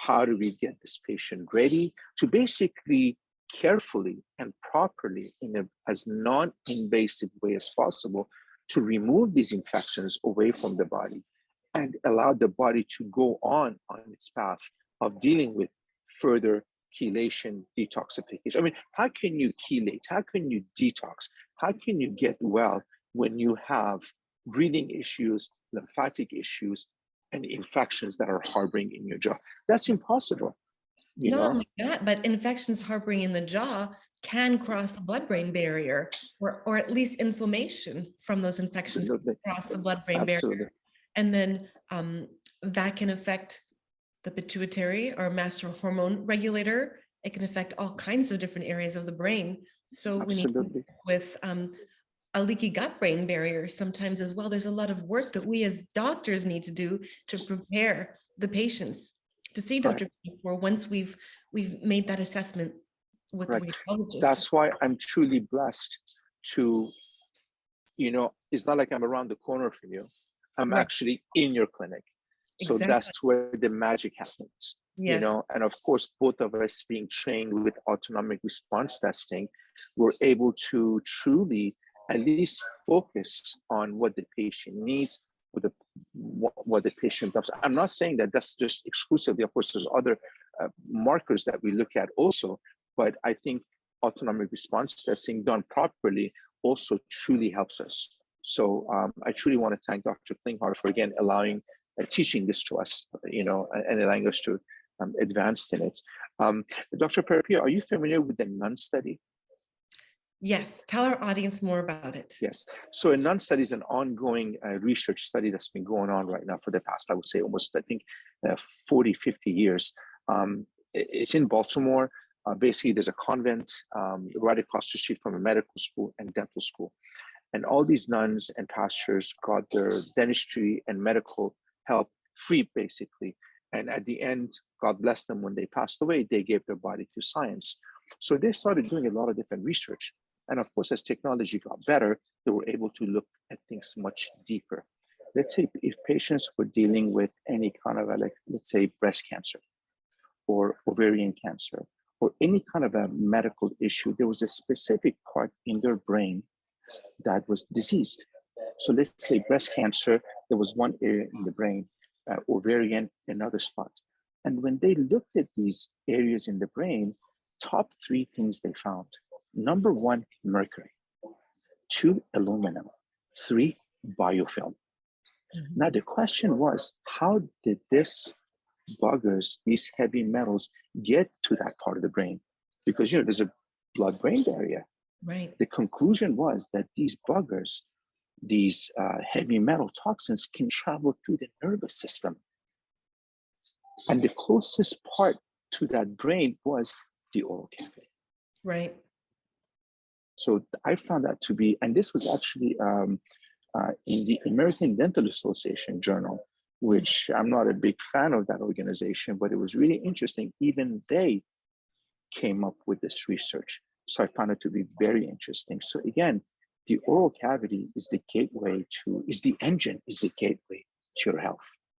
how do we get this patient ready to basically carefully and properly, in as non-invasive way as possible, to remove these infections away from the body and allow the body to go on its path of dealing with further chelation, detoxification. I mean, how can you chelate? How can you detox? How can you get well when you have breathing issues, lymphatic issues, and infections that are harboring in your jaw? That's impossible. Not only that, but infections harboring in the jaw can cross the blood-brain barrier, or at least inflammation from those infections cross the blood-brain barrier. And then that can affect the pituitary, our master hormone regulator. It can affect all kinds of different areas of the brain. So we need to work with a leaky gut-brain barrier sometimes as well. There's a lot of work that we as doctors need to do to prepare the patients to see Dr. Panahpour once we've made that assessment with the radiologist. That's why I'm truly blessed to, it's not like I'm around the corner from you. I'm actually in your clinic. So that's where the magic happens, and of course, both of us being trained with autonomic response testing, we're able to truly at least focus on what the patient needs, what the patient does. I'm not saying that that's just exclusively, of course, there's other markers that we look at also, but I think autonomic response testing done properly also truly helps us. So I truly want to thank Dr. Klinghardt for, again, teaching this to us, and allowing us to advance in it. Dr. Parpia, are you familiar with the Nun study? Yes, tell our audience more about it. Yes, so a Nun study is an ongoing research study that's been going on right now for the past, I would say, almost, 40, 50 years. It's in Baltimore. Basically, there's a convent right across the street from a medical school and dental school. And all these nuns and pastors got their dentistry and medical help free, basically. And at the end, God bless them, when they passed away, they gave their body to science. So they started doing a lot of different research. And of course, as technology got better, they were able to look at things much deeper. Let's say if patients were dealing with any kind of, let's say, breast cancer or ovarian cancer or any kind of a medical issue, there was a specific part in their brain that was diseased. So let's say breast cancer, there was one area in the brain, ovarian, another spot. And when they looked at these areas in the brain, top 3 things they found. Number 1, mercury. 2, aluminum. 3, biofilm. Now the question was, how did these heavy metals get to that part of the brain? Because there's a blood-brain barrier. Right. The conclusion was that these buggers, these heavy metal toxins, can travel through the nervous system. And the closest part to that brain was the oral cavity. Right. So I found that to be, and this was actually in the American Dental Association journal, which I'm not a big fan of that organization, but it was really interesting. Even they came up with this research. So I found it to be very interesting. So again, the oral cavity is the gateway to, is the gateway to your health.